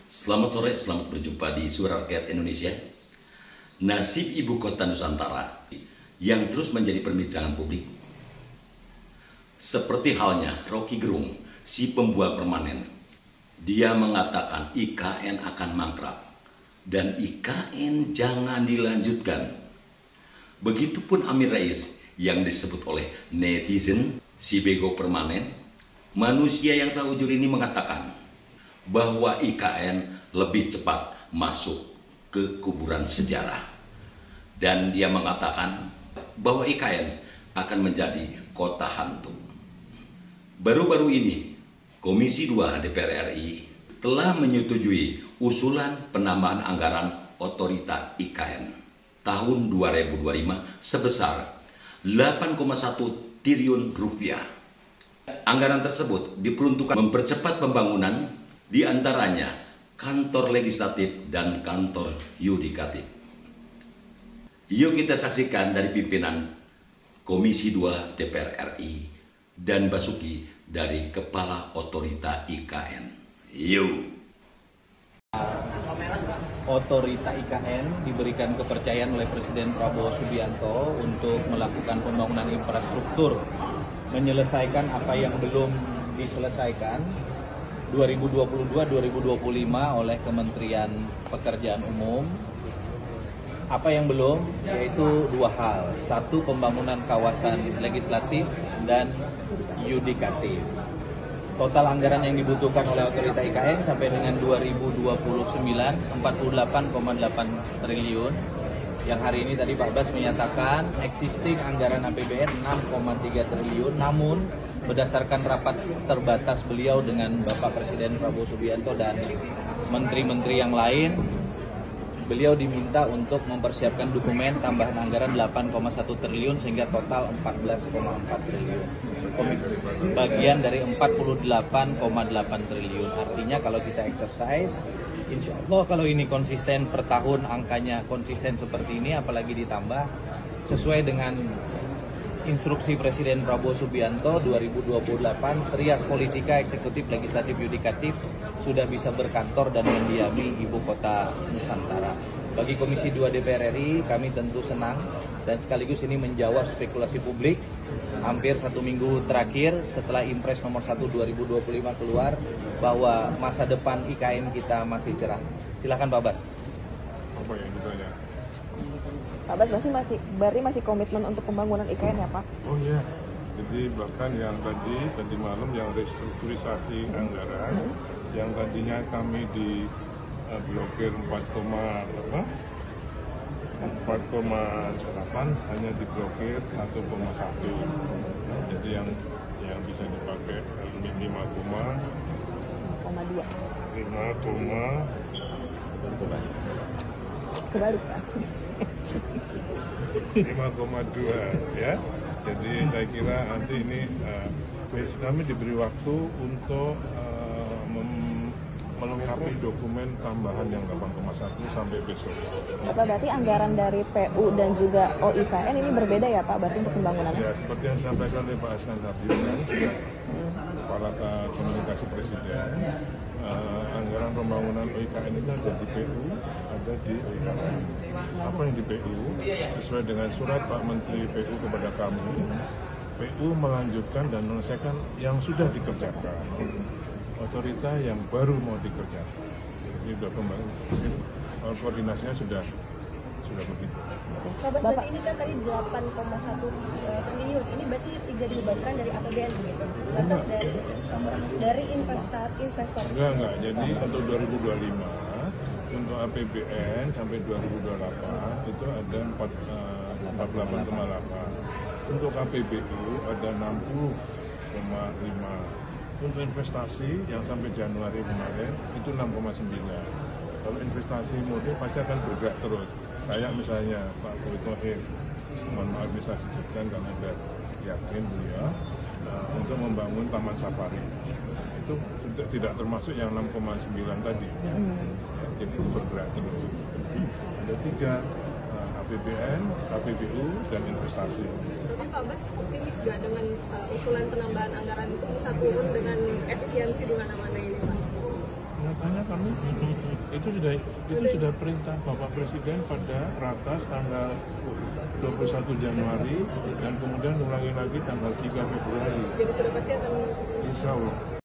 Selamat sore, selamat berjumpa di Suara Rakyat Indonesia. Nasib ibu kota Nusantara yang terus menjadi perbincangan publik. Seperti halnya Rocky Gerung, si pembuat permanen. Dia mengatakan IKN akan mangkrak dan IKN jangan dilanjutkan. Begitupun Amin Rais yang disebut oleh netizen si bego permanen. Manusia yang tahu ujur ini mengatakan bahwa IKN lebih cepat masuk ke kuburan sejarah. Dan dia mengatakan bahwa IKN akan menjadi kota hantu. Baru-baru ini, Komisi 2 DPR RI telah menyetujui usulan penambahan anggaran otorita IKN tahun 2025 sebesar 8,1 triliun rupiah. Anggaran tersebut diperuntukkan mempercepat pembangunan di antaranya kantor legislatif dan kantor yudikatif. Yuk kita saksikan dari pimpinan Komisi 2 DPR RI dan Basuki dari Kepala Otorita IKN. Yuk. Otorita IKN diberikan kepercayaan oleh Presiden Prabowo Subianto untuk melakukan pembangunan infrastruktur, menyelesaikan apa yang belum diselesaikan 2022-2025 oleh Kementerian Pekerjaan Umum. Apa yang belum, yaitu dua hal. Satu, pembangunan kawasan legislatif dan yudikatif. Total anggaran yang dibutuhkan oleh otorita IKN sampai dengan 2029 48,8 triliun. Yang hari ini tadi Pak Bas menyatakan existing anggaran APBN 6,3 triliun, namun berdasarkan rapat terbatas beliau dengan Bapak Presiden Prabowo Subianto dan menteri-menteri yang lain, beliau diminta untuk mempersiapkan dokumen tambahan anggaran 8,1 triliun sehingga total 14,4 triliun. Bagian dari 48,8 triliun. Artinya kalau kita exercise, insya Allah kalau ini konsisten per tahun, angkanya konsisten seperti ini, apalagi ditambah sesuai dengan instruksi Presiden Prabowo Subianto 2028, trias politika, eksekutif, legislatif, yudikatif sudah bisa berkantor dan mendiami ibu kota Nusantara. Bagi Komisi 2 DPR RI, kami tentu senang dan sekaligus ini menjawab spekulasi publik. Hampir 1 minggu terakhir setelah Impres nomor 1 2025 keluar bahwa masa depan IKN kita masih cerah. Silakan Pak Bas. Apa yang ditanya? Pak Bas berarti masih komitmen untuk pembangunan IKN ya Pak? Oh iya, jadi bahkan yang tadi malam yang restrukturisasi anggaran, yang tadinya kami di blokir 4,8 hanya diblokir 1,1. Jadi yang bisa dipakai 5,2. Kebalik Pak. 5,2 ya. Jadi saya kira nanti ini kami diberi waktu untuk melengkapi dokumen tambahan yang 8,1 sampai besok. Bapak, berarti anggaran dari PU dan juga OIKN ini berbeda ya Pak, berarti untuk pembangunannya? Ya, seperti yang disampaikan oleh Pak Asnan tadi kan, Kepala Komunikasi Presiden, anggaran pembangunan OIKN itu ada di PU, ada di OIKN. Apa yang di PU, sesuai dengan surat Pak Menteri PU kepada kami, PU melanjutkan dan menyelesaikan yang sudah dikerjakan. Otorita yang baru mau dikerjakan. Jadi sudah kembali, koordinasinya sudah begitu. Pak Bas, berarti ini kan tadi 8,1 triliun, ini berarti tidak dibebankan dari APBN begitu? Batas dari investor? Enggak, jadi untuk 2025, untuk APBN sampai 2028 itu ada 48,8. Untuk KPBU ada 60,5. Untuk investasi yang sampai Januari kemarin itu 6,9. Kalau investasi murni pasti akan bergerak terus. Kayak misalnya Pak Boy, mohon maaf bisa sebutkan karena ada yakin beliau untuk membangun Taman Safari. Itu tidak termasuk yang 6,9 tadi. Ya, jadi itu bergerak terus. Ada 3, APBN, KPBU, dan investasi. Tapi Pak Bas optimis nggak dengan usulan penambahan anggaran itu bisa turun dengan efisiensi di mana-mana ini Pak? Nyatanya kami Itu sudah perintah Bapak Presiden pada ratas tanggal 21 Januari dan kemudian ulangi lagi tanggal 3 Februari. Jadi sudah pasti akan Insya Allah.